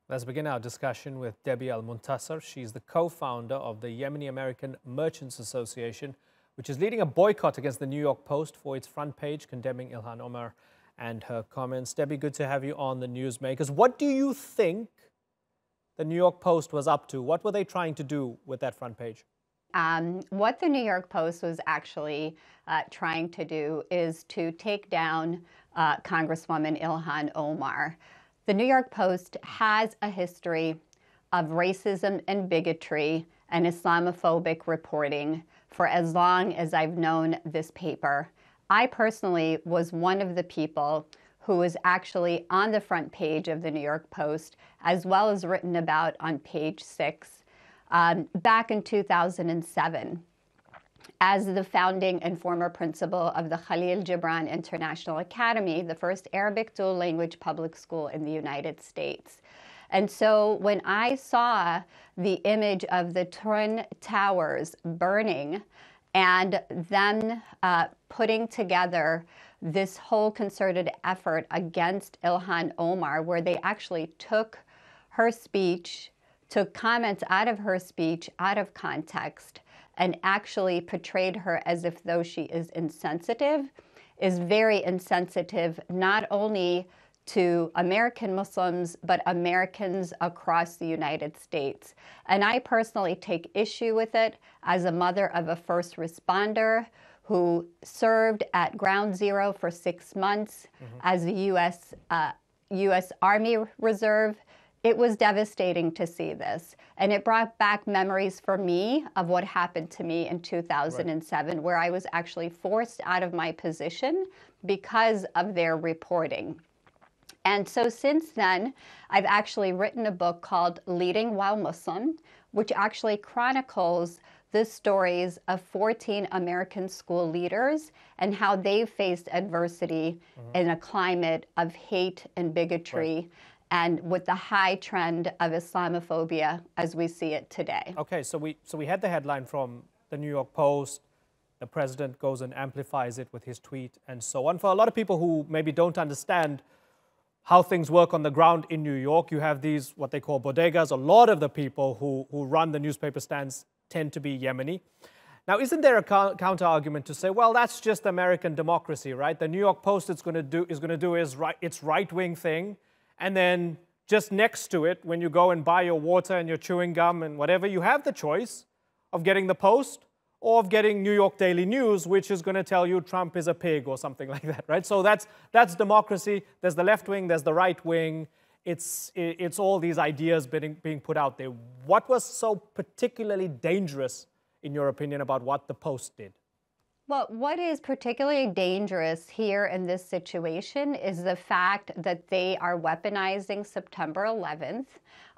Let's begin our discussion with Debbie Almontaser. She's the co-founder of the Yemeni American Merchants Association, which is leading a boycott against the New York Post for its front page condemning Ilhan Omar and her comments. Debbie, good to have you on the Newsmakers. What do you think the New York Post was up to? What were they trying to do with that front page? What the New York Post was actually trying to do is to take down Congresswoman Ilhan Omar. The New York Post has a history of racism and bigotry and Islamophobic reporting for as long as I've known this paper. I personally was one of the people who was actually on the front page of the New York Post, as well as written about on page 6, back in 2007. As the founding and former principal of the Khalil Gibran International Academy, the first Arabic dual language public school in the United States. And so when I saw the image of the Twin Towers burning and them putting together this whole concerted effort against Ilhan Omar, where they actually took her speech, took comments out of her speech out of context, and actually portrayed her as if though she is insensitive, is very insensitive not only to American Muslims, but Americans across the United States. And I personally take issue with it as a mother of a first responder who served at Ground Zero for 6 months as a U.S. Army Reserve. It was devastating to see this, and it brought back memories for me of what happened to me in 2007, where I was actually forced out of my position because of their reporting. And so since then, I've actually written a book called Leading While Muslim, which actually chronicles the stories of 14 American school leaders and how they've faced adversity in a climate of hate and bigotry. And with the high trend of Islamophobia as we see it today. Okay, so we had the headline from the New York Post. The president goes and amplifies it with his tweet and so on. For a lot of people who maybe don't understand how things work on the ground in New York, you have these, what they call bodegas. A lot of the people who run the newspaper stands tend to be Yemeni. Now, isn't there a counter argument to say, well, that's just American democracy, right? The New York Post is going to do its right-wing thing. And then just next to it, when you go and buy your water and your chewing gum and whatever, you have the choice of getting the Post or of getting New York Daily News, which is going to tell you Trump is a pig or something like that, right? So that's democracy. There's the left wing, there's the right wing. It's all these ideas being put out there. What was so particularly dangerous, in your opinion, about what the Post did? Well, what is particularly dangerous here in this situation is the fact that they are weaponizing September 11th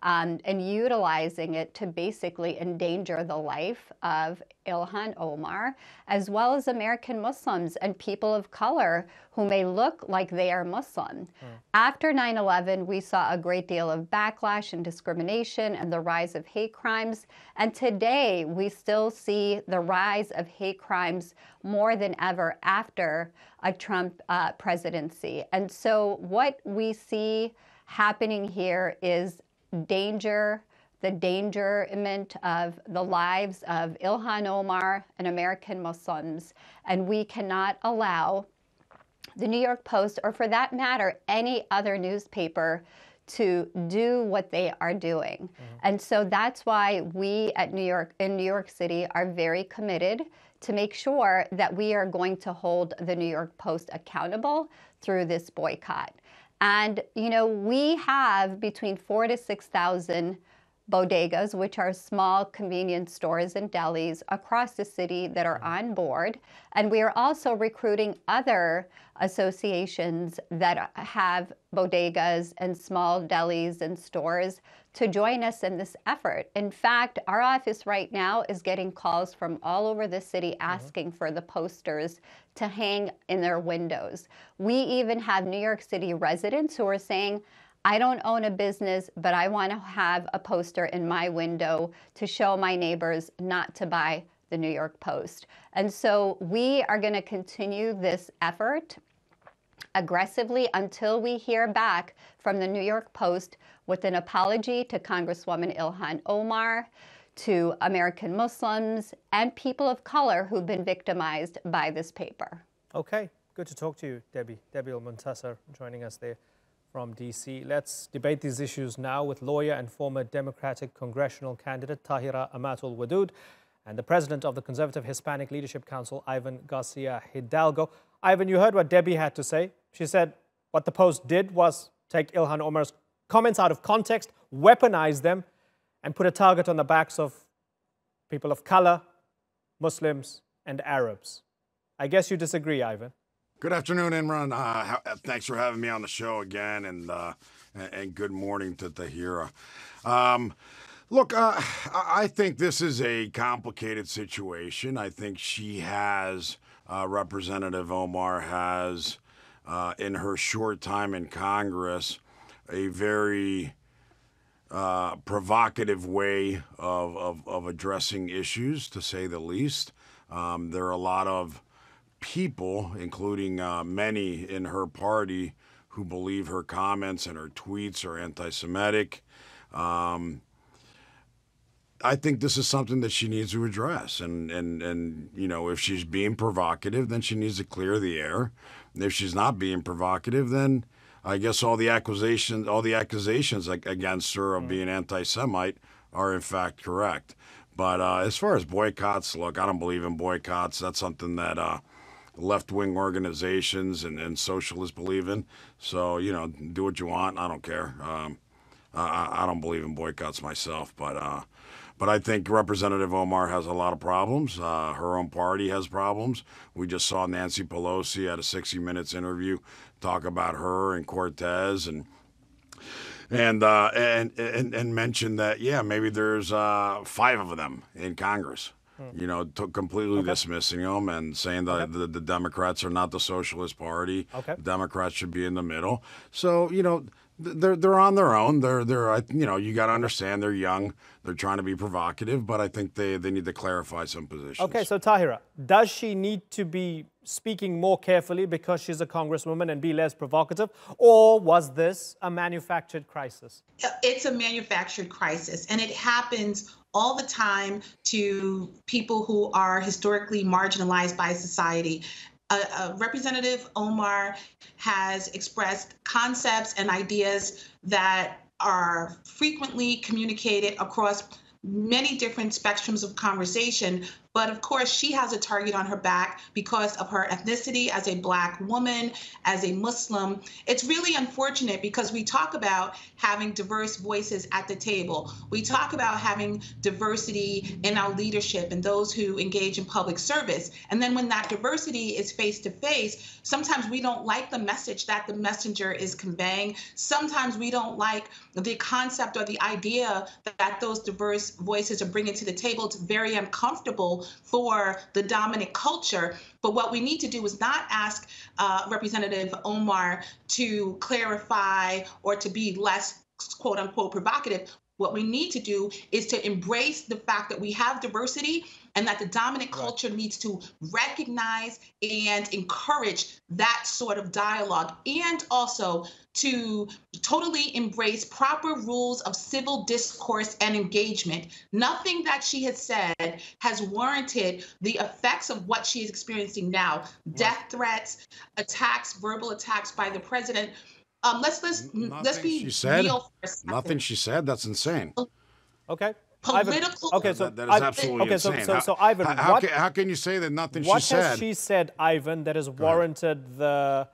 and utilizing it to basically endanger the life of Ilhan Omar, as well as American Muslims and people of color who may look like they are Muslim. After 9/11, we saw a great deal of backlash and discrimination and the rise of hate crimes. And today, we still see the rise of hate crimes more than ever after a Trump presidency. And so what we see happening here is the endangerment of the lives of Ilhan Omar and American Muslims. And we cannot allow the New York Post, or for that matter, any other newspaper, to do what they are doing. And so that's why we in New York City are very committed to make sure that we are going to hold the New York Post accountable through this boycott. And, you know, we have between 4,000 to 6,000 bodegas, which are small convenience stores and delis across the city that are on board. And we are also recruiting other associations that have bodegas and small delis and stores to join us in this effort. In fact, our office right now is getting calls from all over the city asking for the posters to hang in their windows. We even have New York City residents who are saying, I don't own a business, but I want to have a poster in my window to show my neighbors not to buy the New York Post. And so we are going to continue this effort aggressively until we hear back from the New York Post with an apology to Congresswoman Ilhan Omar, to American Muslims, and people of color who've been victimized by this paper. Okay, good to talk to you, Debbie. Debbie Almontaser joining us there from D.C. Let's debate these issues now with lawyer and former Democratic congressional candidate Tahirah Amatul-Wadud and the president of the Conservative Hispanic Leadership Council, Ivan Garcia-Hidalgo. Ivan, you heard what Debbie had to say. She said what the Post did was take Ilhan Omar's comments out of context, weaponize them, and put a target on the backs of people of color, Muslims, and Arabs. I guess you disagree, Ivan. Good afternoon, Imran. Thanks for having me on the show again, and good morning to Tahirah. Look, I think this is a complicated situation. I think she has, Representative Omar has, in her short time in Congress, a very provocative way of addressing issues, to say the least. There are a lot of people, including many in her party, who believe her comments and her tweets are anti-Semitic. I think this is something that she needs to address, and you know, if she's being provocative, then she needs to clear the air. And if she's not being provocative, then I guess all the accusations against her of being anti-Semite are in fact correct. But as far as boycotts, look, I don't believe in boycotts. That's something that left-wing organizations and socialists believe in. So, you know, do what you want. I don't care. I don't believe in boycotts myself, but I think Representative Omar has a lot of problems. Her own party has problems. We just saw Nancy Pelosi at a 60 Minutes interview talk about her and Cortez and mention that, yeah, maybe there's 5 of them in Congress. You know, completely dismissing them and saying that the Democrats are not the Socialist Party. Democrats should be in the middle. So, you know, they're on their own. They're you know, you got to understand they're young. They're trying to be provocative, but I think they need to clarify some positions. Okay, so Tahirah, does she need to be speaking more carefully because she's a congresswoman and be less provocative, or was this a manufactured crisis? It's a manufactured crisis, and it happens all the time to people who are historically marginalized by society. Representative Omar has expressed concepts and ideas that are frequently communicated across many different spectrums of conversation. But of course, she has a target on her back because of her ethnicity as a Black woman, as a Muslim. It's really unfortunate because we talk about having diverse voices at the table. We talk about having diversity in our leadership and those who engage in public service. And then when that diversity is face to face, sometimes we don't like the message that the messenger is conveying. Sometimes we don't like the concept or the idea that those diverse voices are bringing to the table. It's very uncomfortable for the dominant culture. But what we need to do is not ask Representative Omar to clarify or to be less, quote unquote, provocative. What we need to do is to embrace the fact that we have diversity and that the dominant culture needs to recognize and encourage that sort of dialogue, and also to totally embrace proper rules of civil discourse and engagement. Nothing that she has said has warranted the effects of what she is experiencing now. Death threats, attacks, verbal attacks by the president. Let's be real for a second. Nothing she said. That's insane. Okay. Political. Okay, so that is absolutely insane. So Ivan, how can you say that nothing she said? What has she said, Ivan, that has warranted the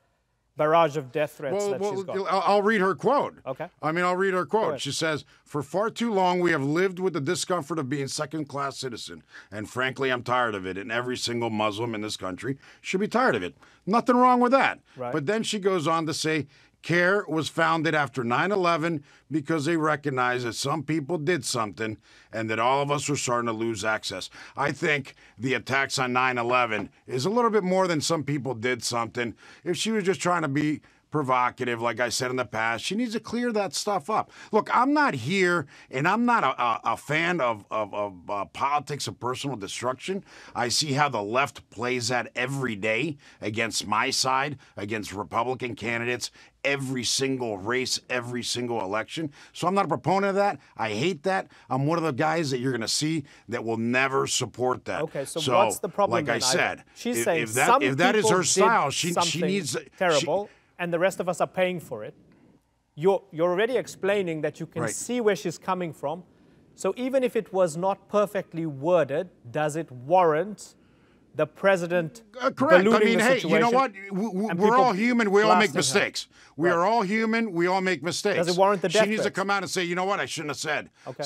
barrage of death threats that she's got? I'll read her quote. Okay. I mean, I'll read her quote. She says, "For far too long, we have lived with the discomfort of being second-class citizen. And frankly, I'm tired of it. And every single Muslim in this country should be tired of it." Nothing wrong with that. Right. But then she goes on to say, CARE was founded after 9/11 because they recognized that some people did something and that all of us were starting to lose access. I think the attacks on 9/11 is a little bit more than some people did something. If she was just trying to be provocative, like I said in the past. She needs to clear that stuff up. Look, I'm not here, and I'm not a fan of politics of personal destruction. I see how the left plays that every day against my side, against Republican candidates, every single race, every single election. So I'm not a proponent of that. I hate that. I'm one of the guys that you're going to see that will never support that. Okay, so what's the problem? Like I said, she's saying if that is her style, she needs terrible, and the rest of us are paying for it. You're already explaining that you can see where she's coming from. So even if it was not perfectly worded, does it warrant the president correct. I mean, the hey, you know what? situation We're all human. We all make blasting mistakes. her? We are all human. We all make mistakes. Does it warrant the death She needs to threats? come out and say, you know what? I shouldn't have said. Okay.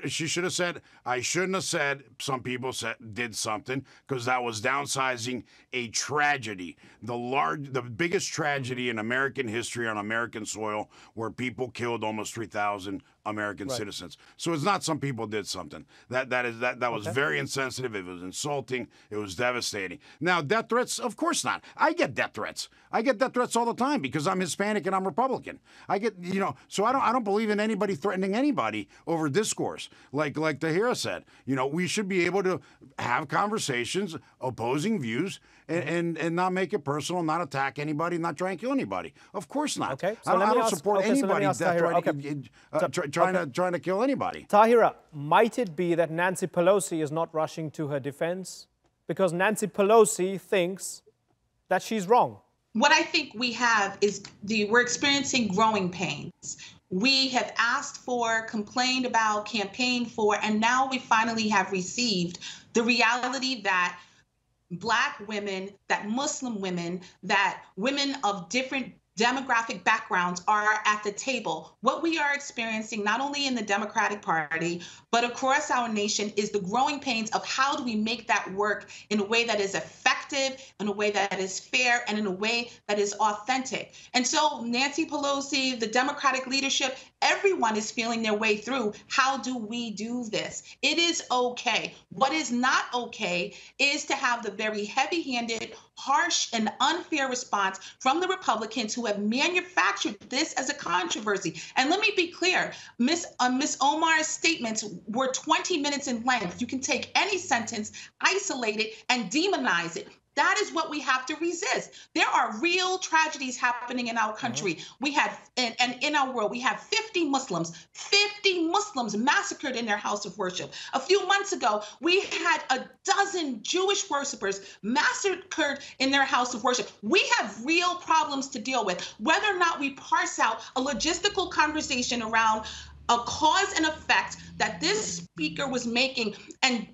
She should have said, I shouldn't have said some people did something, because that was downsizing a tragedy. The biggest tragedy in American history on American soil, where people killed almost 3,000 American citizens. So it's not some people did something. That was very insensitive. It was insulting. It was devastating. Now, death threats, of course not. I get death threats. I get death threats all the time because I'm Hispanic and I'm Republican. I get, so I don't believe in anybody threatening anybody over discourse. Like Tahirah said, we should be able to have conversations, opposing views, and not make it personal, not attack anybody, not try and kill anybody. Of course not. Okay, so I don't support anybody trying to kill anybody. Tahirah, might it be that Nancy Pelosi is not rushing to her defense because Nancy Pelosi thinks that she's wrong? What I think we have is we're experiencing growing pains. We have asked for, complained about, campaigned for, and now we finally have received the reality that Black women, that Muslim women, that women of different demographic backgrounds are at the table. What we are experiencing, not only in the Democratic Party, but across our nation, is the growing pains of how do we make that work in a way that is effective, in a way that is fair, and in a way that is authentic. And so Nancy Pelosi, the Democratic leadership, everyone is feeling their way through. How do we do this? It is okay. What is not okay is to have the very heavy-handed, harsh, and unfair response from the Republicans who have manufactured this as a controversy. And let me be clear, Miss Omar's statements were 20 minutes in length. You can take any sentence, isolate it, and demonize it. That is what we have to resist. There are real tragedies happening in our country. We have, and in our world, we have 50 Muslims massacred in their house of worship. A few months ago, we had a dozen Jewish worshipers massacred in their house of worship. We have real problems to deal with. Whether or not we parse out a logistical conversation around a cause and effect that this speaker was making and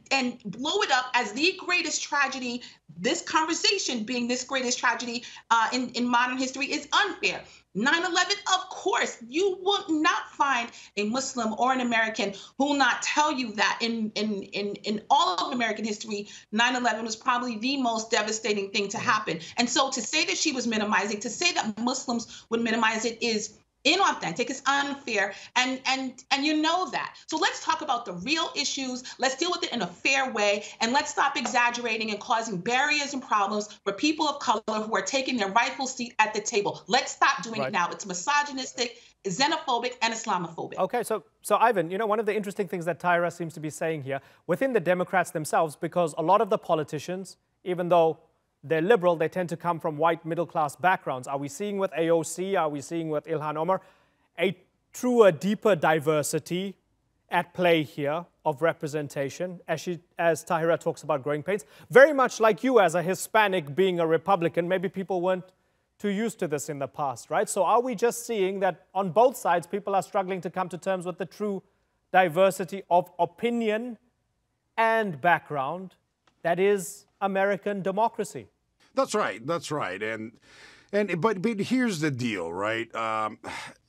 blow it up as the greatest tragedy, this conversation being this greatest tragedy in modern history, is unfair. 9/11, of course, you will not find a Muslim or an American who will not tell you that in all of American history, 9/11 was probably the most devastating thing to happen. And so to say that she was minimizing, to say that Muslims would minimize it is inauthentic, it's unfair, and you know that. So let's talk about the real issues. Let's deal with it in a fair way, and let's stop exaggerating and causing barriers and problems for people of color who are taking their rightful seat at the table. Let's stop doing it now. It's misogynistic, xenophobic, and Islamophobic. Okay, so Ivan, one of the interesting things that Tahirah seems to be saying here, within the Democrats themselves, because a lot of the politicians, even though they're liberal, they tend to come from white middle-class backgrounds. Are we seeing with AOC, are we seeing with Ilhan Omar, a truer, deeper diversity at play here of representation, as Tahirah talks about growing pains? Very much like you as a Hispanic being a Republican, maybe people weren't too used to this in the past, right? So are we just seeing that on both sides, people are struggling to come to terms with the true diversity of opinion and background that is American democracy? That's right. But here's the deal, right?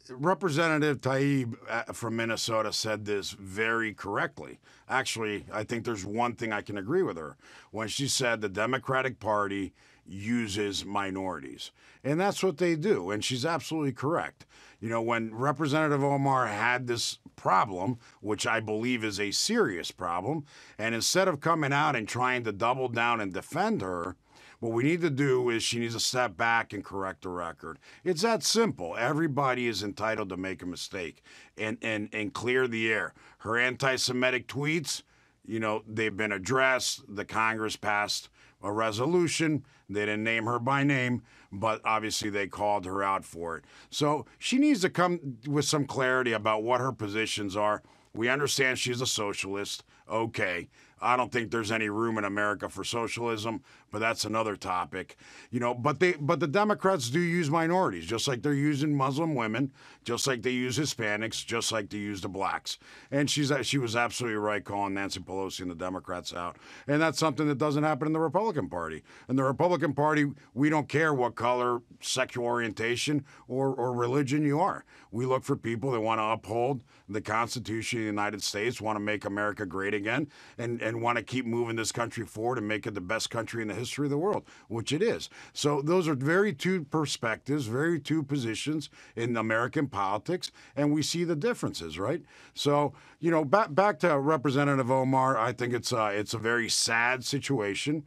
Representative Taib from Minnesota said this very correctly. Actually, I think there's one thing I can agree with her when she said the Democratic Party uses minorities. And that's what they do. And she's absolutely correct. When Representative Omar had this problem, which I believe is a serious problem, and instead of coming out and trying to double down and defend her, What we need to do is she needs to step back and correct the record. It's that simple. Everybody is entitled to make a mistake and clear the air. Her anti-Semitic tweets, you know, they've been addressed. The Congress passed a resolution. They didn't name her by name, but obviously they called her out for it. So she needs to come with some clarity about what her positions are. We understand she's a socialist. Okay. I don't think there's any room in America for socialism, but that's another topic. You know, but the Democrats do use minorities, just like they're using Muslim women, just like they use Hispanics, just like they use the blacks. And she was absolutely right calling Nancy Pelosi and the Democrats out. And that's something that doesn't happen in the Republican Party. In the Republican Party, we don't care what color, sexual orientation, or religion you are. We look for people that want to uphold the Constitution of the United States, want to make America great again, and want to keep moving this country forward and make it the best country in the history of the world, which it is. So those are very two perspectives, very two positions in American politics, and we see the differences, right? So, you know, back to Representative Omar, I think it's a very sad situation.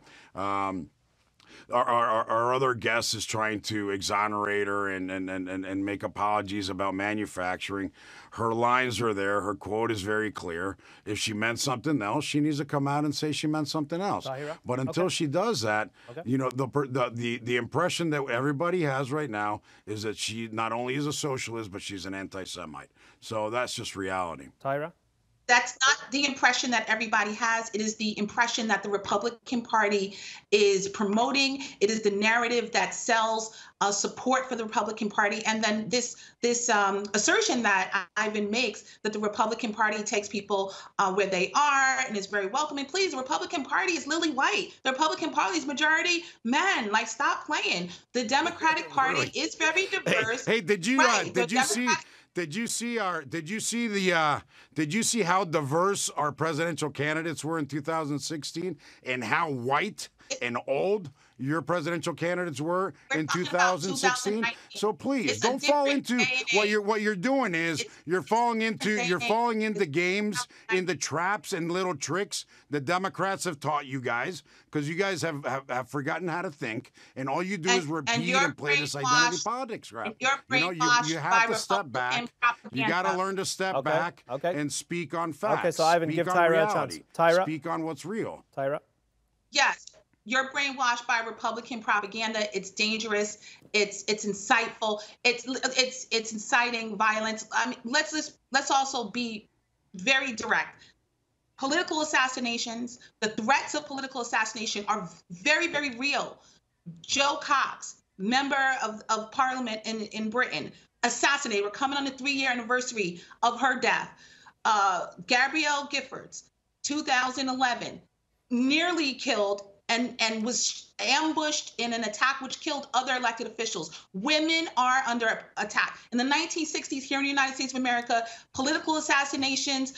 Our other guest is trying to exonerate her and make apologies about manufacturing. Her lines are there. Her quote is very clear. If she meant something else, she needs to come out and say she meant something else. Tahirah? But until she does that, you know, the impression that everybody has right now is that she not only is a socialist, but she's an anti-Semite. So that's just reality. Tahirah? That's not the impression that everybody has. It is the impression that the Republican Party is promoting. It is the narrative that sells support for the Republican Party. And then this assertion that Ivan makes that the Republican Party takes people where they are and is very welcoming. Please, the Republican Party is lily white. The Republican Party is majority men. Like, stop playing. The Democratic Party is very diverse. Hey, did you see? Did you see how diverse our presidential candidates were in 2016 and how white and old your presidential candidates were in 2016? So please don't fall into what you're doing is you're falling into games, into traps and little tricks the Democrats have taught you guys, because you guys have forgotten how to think, and all you do is repeat and play this identity politics crap. You know, you have to step back. You got to learn to step back and speak on facts. Okay, so Ivan, give Tahirah a chance. Tahirah? Speak on what's real. Tahirah? Yes. You're brainwashed by Republican propaganda. It's dangerous. It's insightful. It's inciting violence. I mean, let's also be very direct. Political assassinations, the threats of political assassination are very, very real. Jo Cox, member of Parliament in Britain, assassinated. We're coming on the 3-year anniversary of her death. Gabrielle Giffords, 2011, nearly killed and was ambushed in an attack which killed other elected officials. Women are under attack. In the 1960s, here in the United States of America, political assassinations,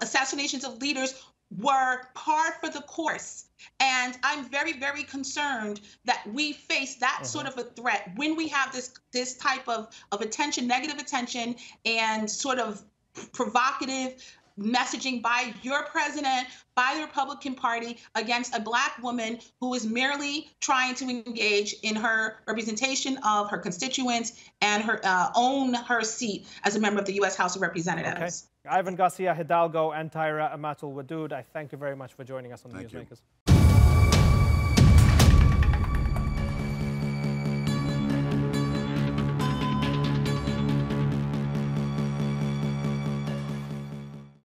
assassinations of leaders were par for the course. And I'm very, very concerned that we face that sort of a threat when we have this type of attention, negative attention, and sort of provocative messaging by your president, by the Republican Party against a Black woman who is merely trying to engage in her representation of her constituents and her seat as a member of the U.S. House of Representatives. Okay. Ivan Garcia-Hidalgo and Tahirah Amatul-Wadud, I thank you very much for joining us on the Newsmakers.